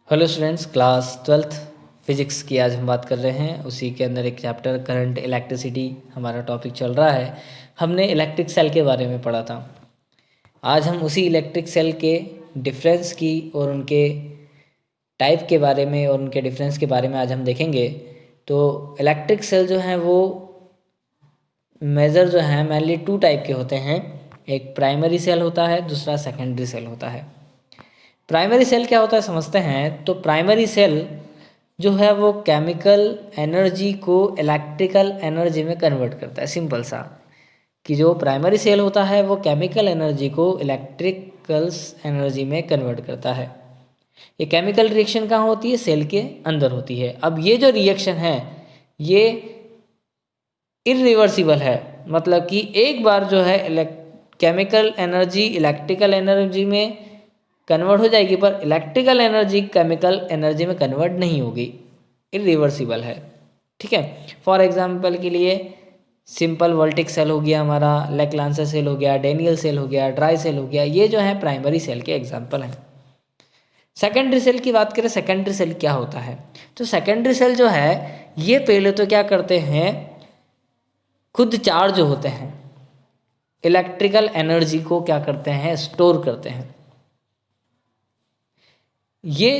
Hello students, class 12th physics की आज हम बात कर रहे हैं। उसी के अंदर एक चैप्टर करंट इलेक्ट्रिसिटी हमारा टॉपिक चल रहा है। हमने इलेक्ट्रिक सेल के बारे में पढ़ा था। आज हम उसी इलेक्ट्रिक सेल के डिफरेंस की और उनके टाइप के बारे में और उनके डिफरेंस के बारे में आज हम देखेंगे। तो इलेक्ट्रिक सेल जो हैं वो मेजर जो हैं मेनली टू टाइप के होते हैं। एक प्राइमरी सेल होता है, दूसरा सेकेंडरी सेल होता है। प्राइमरी सेल क्या होता है समझते हैं। तो प्राइमरी सेल जो है वो केमिकल एनर्जी को इलेक्ट्रिकल एनर्जी में कन्वर्ट करता है। सिंपल सा कि जो प्राइमरी सेल होता है वो केमिकल एनर्जी को इलेक्ट्रिकल एनर्जी में कन्वर्ट करता है। ये केमिकल रिएक्शन कहाँ होती है? सेल के अंदर होती है। अब ये जो रिएक्शन है ये इरिवर्सिबल है, मतलब कि एक बार जो है केमिकल एनर्जी इलेक्ट्रिकल एनर्जी में कन्वर्ट हो जाएगी, पर इलेक्ट्रिकल एनर्जी केमिकल एनर्जी में कन्वर्ट नहीं होगी, इरिवर्सिबल है। ठीक है। फॉर एग्जांपल के लिए सिंपल वोल्टिक सेल हो गया, हमारा लेक्लांसर सेल हो गया, डेनियल सेल हो गया, ड्राई सेल हो गया, ये जो है प्राइमरी सेल के एग्जाम्पल हैं। सेकेंडरी सेल की बात करें, सेकेंडरी सेल क्या होता है? तो सेकेंडरी सेल जो है ये पहले तो क्या करते हैं, खुद चार्ज होते हैं, इलेक्ट्रिकल एनर्जी को क्या करते हैं, स्टोर करते हैं। ये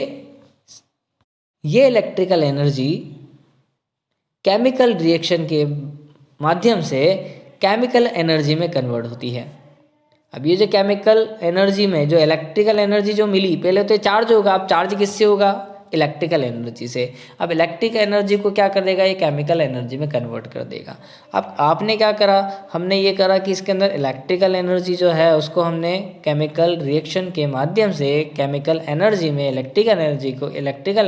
इलेक्ट्रिकल एनर्जी केमिकल रिएक्शन के माध्यम से केमिकल एनर्जी में कन्वर्ट होती है। अब ये जो केमिकल एनर्जी में जो इलेक्ट्रिकल एनर्जी जो मिली, पहले तो चार्ज होगा। अब चार्ज किससे होगा? इलेक्ट्रिकल एनर्जी से। अब इलेक्ट्रिक एनर्जी को क्या कर देगा? ये केमिकल एनर्जी में कन्वर्ट कर देगा। अब आपने क्या करा? हमने ये करा कि इसके अंदर इलेक्ट्रिकल एनर्जी जो है उसको हमने केमिकल रिएक्शन के माध्यम से केमिकल एनर्जी में इलेक्ट्रिकल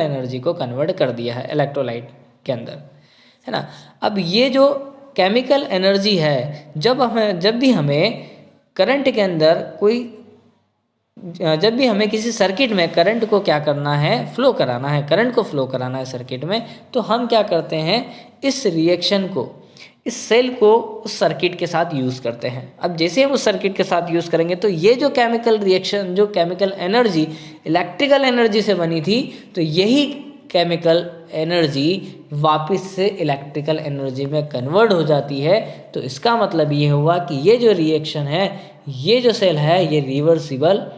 एनर्जी को कन्वर्ट कर दिया है इलेक्ट्रोलाइट के अंदर, है ना। अब ये जो केमिकल एनर्जी है, जब भी हमें करंट के अंदर जब भी हमें किसी सर्किट में करंट को क्या करना है, फ्लो कराना है, करंट को फ्लो कराना है सर्किट में, तो हम क्या करते हैं, इस रिएक्शन को, इस सेल को उस सर्किट के साथ यूज़ करते हैं। अब जैसे हम उस सर्किट के साथ यूज़ करेंगे तो ये जो केमिकल रिएक्शन, जो केमिकल एनर्जी इलेक्ट्रिकल एनर्जी से बनी थी, तो यही केमिकल एनर्जी वापस से इलेक्ट्रिकल एनर्जी में कन्वर्ट हो जाती है। तो इसका मतलब ये हुआ कि ये जो रिएक्शन है, ये जो सेल है, ये रिवर्सिबल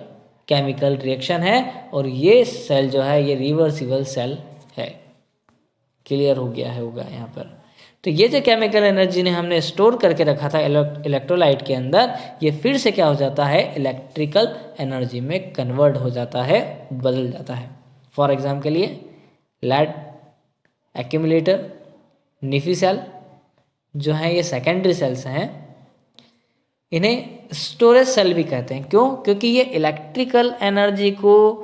केमिकल रिएक्शन है, और ये सेल जो है ये रिवर्सिबल सेल है। क्लियर हो गया है होगा यहाँ पर। तो ये जो केमिकल एनर्जी ने हमने स्टोर करके रखा था इलेक्ट्रोलाइट के अंदर, ये फिर से क्या हो जाता है, इलेक्ट्रिकल एनर्जी में कन्वर्ट हो जाता है, बदल जाता है। फॉर एग्जाम्पल के लिए लेड एक्यूमुलेटर, निफी सेल जो हैं ये सेकेंडरी सेल्स हैं। इन्हें स्टोरेज सेल भी कहते हैं। क्यों? क्योंकि ये इलेक्ट्रिकल एनर्जी को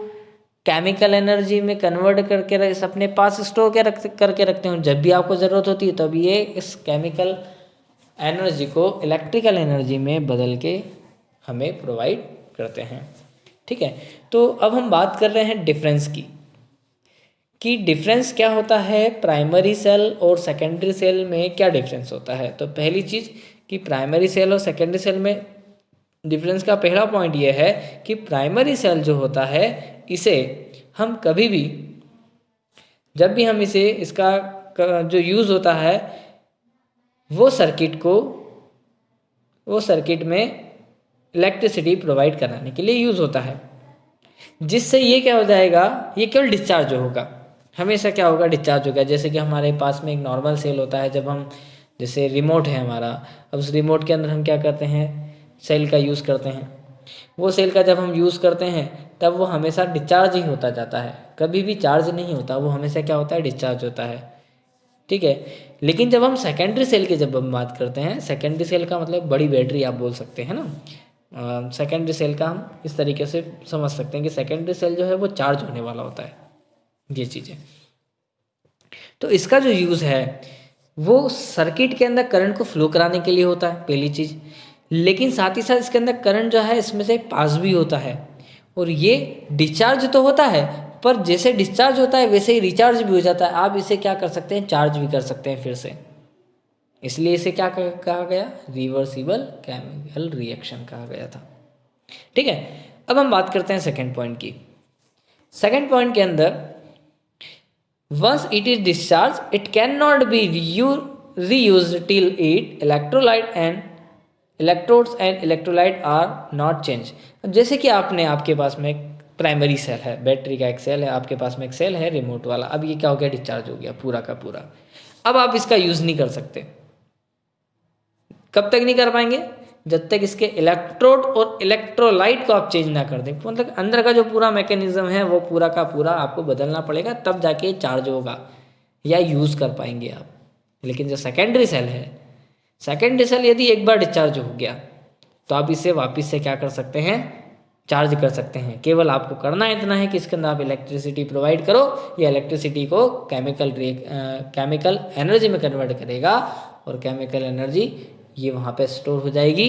केमिकल एनर्जी में कन्वर्ट करके अपने पास स्टोर करके रखते हैं। जब भी आपको ज़रूरत होती है तब ये इस केमिकल एनर्जी को इलेक्ट्रिकल एनर्जी में बदल के हमें प्रोवाइड करते हैं। ठीक है। तो अब हम बात कर रहे हैं डिफरेंस की, कि डिफरेंस क्या होता है, प्राइमरी सेल और सेकेंडरी सेल में क्या डिफरेंस होता है। तो पहली चीज़ कि प्राइमरी सेल और सेकेंडरी सेल में डिफरेंस का पहला पॉइंट ये है कि प्राइमरी सेल जो होता है, इसे हम कभी भी, जब भी हम इसे, इसका जो यूज़ होता है वो सर्किट में इलेक्ट्रिसिटी प्रोवाइड कराने के लिए यूज़ होता है। जिससे ये क्या हो जाएगा, ये केवल डिस्चार्ज होगा, हमेशा क्या होगा, डिस्चार्ज होगा। जैसे कि हमारे पास में एक नॉर्मल सेल होता है, जब हम, जैसे रिमोट है हमारा, अब उस रिमोट के अंदर हम क्या करते हैं, सेल का यूज़ करते हैं। वो सेल का जब हम यूज़ करते हैं तब वो हमेशा डिस्चार्ज ही होता जाता है, कभी भी चार्ज नहीं होता, वो हमेशा क्या होता है, डिस्चार्ज होता है। ठीक है। लेकिन जब हम सेकेंडरी सेल की जब हम बात करते हैं, सेकेंडरी सेल का मतलब बड़ी बैटरी आप बोल सकते हैं ना। सेकेंडरी सेल का हम इस तरीके से समझ सकते हैं कि सेकेंडरी सेल जो है वो चार्ज होने वाला होता है, ये चीज़ें। तो इसका जो यूज़ है वो सर्किट के अंदर करंट को फ्लो कराने के लिए होता है, पहली चीज़। लेकिन साथ ही साथ इसके अंदर करंट जो है इसमें से पास भी होता है, और ये डिस्चार्ज तो होता है, पर जैसे डिस्चार्ज होता है वैसे ही रिचार्ज भी हो जाता है। आप इसे क्या कर सकते हैं, चार्ज भी कर सकते हैं फिर से। इसलिए इसे क्या कहा गया, रिवर्सिबल केमिकल रिएक्शन कहा गया था। ठीक है। अब हम बात करते हैं सेकेंड पॉइंट की। सेकेंड पॉइंट के अंदर once it is discharge it can not be reuse till it electrolyte and electrodes and electrolyte are not change. जैसे कि आपके पास में एक प्राइमरी सेल है, बैटरी का एक सेल है, आपके पास में एक सेल है रिमोट वाला। अब ये क्या हो गया, डिस्चार्ज हो गया पूरा का पूरा। अब आप इसका यूज़ नहीं कर सकते। कब तक नहीं कर पाएंगे, जब तक इसके इलेक्ट्रोड और इलेक्ट्रोलाइट को आप चेंज ना कर दें। मतलब अंदर का जो पूरा मैकेनिज्म है वो पूरा का पूरा आपको बदलना पड़ेगा, तब जाके चार्ज होगा या यूज़ कर पाएंगे आप। लेकिन जो सेकेंडरी सेल है, सेकेंडरी सेल यदि एक बार डिस्चार्ज हो गया तो आप इसे वापस से क्या कर सकते हैं, चार्ज कर सकते हैं। केवल आपको करना इतना है कि इसके अंदर आप इलेक्ट्रिसिटी प्रोवाइड करो, या इलेक्ट्रिसिटी को केमिकल एनर्जी में कन्वर्ट करेगा, और केमिकल एनर्जी ये वहाँ पे स्टोर हो जाएगी,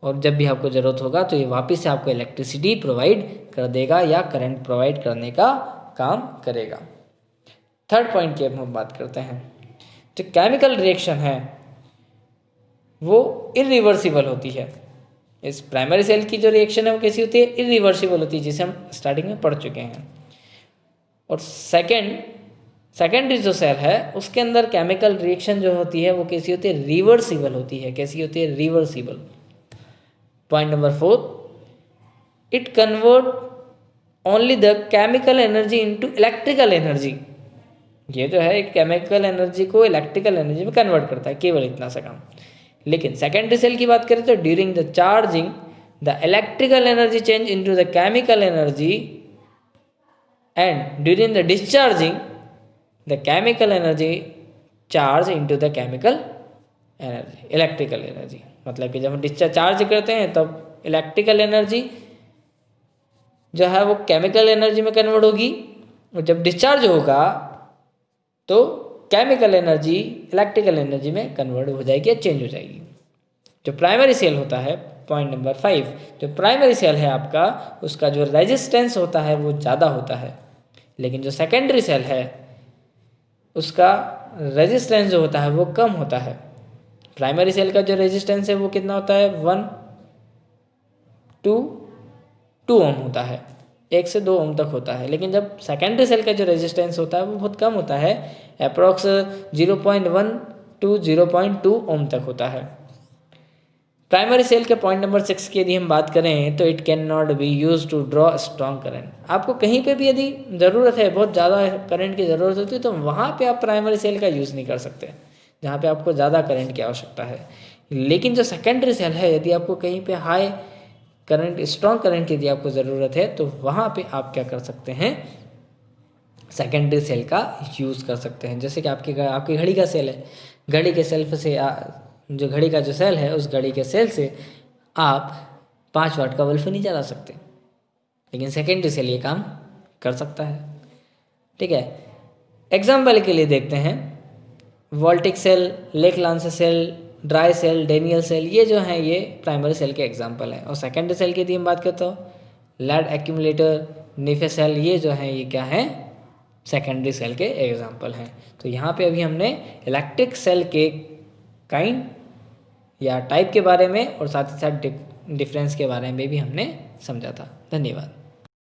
और जब भी आपको ज़रूरत होगा तो ये वापस से आपको इलेक्ट्रिसिटी प्रोवाइड कर देगा या करंट प्रोवाइड करने का काम करेगा। थर्ड पॉइंट की अब हम बात करते हैं। जो केमिकल रिएक्शन है वो इरिवर्सिबल होती है। इस प्राइमरी सेल की जो रिएक्शन है वो कैसी होती है, इरिवर्सिबल होती है, जिसे हम स्टार्टिंग में पढ़ चुके हैं। और सेकेंडरी जो सेल है उसके अंदर केमिकल रिएक्शन जो होती है वो कैसी होती है, रिवर्सिबल होती है। कैसी होती है, reversible. Point number 4, it convert only the chemical energy into electrical energy. ये जो है एक केमिकल एनर्जी को इलेक्ट्रिकल एनर्जी में कन्वर्ट करता है, केवल इतना सा काम। लेकिन सेकेंडरी सेल की बात करें तो during the charging the electrical energy change into the chemical energy, and during the discharging the chemical energy charge into the chemical energy, electrical energy. मतलब कि जब हम डिस्चार्ज करते हैं तब इलेक्ट्रिकल एनर्जी जो है वो केमिकल एनर्जी में कन्वर्ट होगी, और जब डिस्चार्ज होगा तो केमिकल एनर्जी इलेक्ट्रिकल एनर्जी में कन्वर्ट हो जाएगी या चेंज हो जाएगी। जो प्राइमरी सेल होता है, पॉइंट नंबर 5, जो प्राइमरी सेल है आपका, उसका जो रेजिस्टेंस होता है वो ज़्यादा होता है। लेकिन जो सेकेंडरी सेल है उसका रेजिस्टेंस जो होता है वो कम होता है। प्राइमरी सेल का जो रेजिस्टेंस है वो कितना होता है, 1 to 2 ओम होता है, 1 से 2 ओम तक होता है। लेकिन जब सेकेंडरी सेल का जो रेजिस्टेंस होता है वो बहुत कम होता है, अप्रॉक्स 0.1 to 0.2 ओम तक होता है। प्राइमरी सेल के पॉइंट नंबर 6 की यदि हम बात करें तो it can not be use to draw strong current. आपको कहीं पे भी यदि ज़रूरत है, बहुत ज़्यादा करंट की ज़रूरत होती है, तो वहाँ पे आप प्राइमरी सेल का यूज़ नहीं कर सकते, जहाँ पे आपको ज़्यादा करंट की आवश्यकता है। लेकिन जो सेकेंडरी सेल है, यदि आपको कहीं पे हाई करंट, स्ट्रॉन्ग करंट की यदि आपको ज़रूरत है तो वहाँ पे आप क्या कर सकते हैं, सेकेंडरी सेल का यूज़ कर सकते हैं। जैसे कि आपकी घड़ी का सेल है, घड़ी के सेल से जो घड़ी का जो सेल है, उस घड़ी के सेल से आप 5 वाट का बल्ब नहीं जला सकते, लेकिन सेकेंडरी सेल ये काम कर सकता है। ठीक है, एग्जाम्पल के लिए देखते हैं, voltaic cell, Leclanche cell, dry cell, Daniell cell, ये जो हैं ये प्राइमरी सेल के एग्जाम्पल हैं। और सेकेंडरी सेल की यदि हम बात करते हो, लेड एक्यूमुलेटर, निफे सेल, ये जो हैं ये क्या हैं, सेकेंडरी सेल के एग्जाम्पल हैं। तो यहाँ पे अभी हमने इलेक्ट्रिक सेल के काइंड या टाइप के बारे में और साथ ही साथ डिफरेंस के बारे में भी हमने समझा था। धन्यवाद।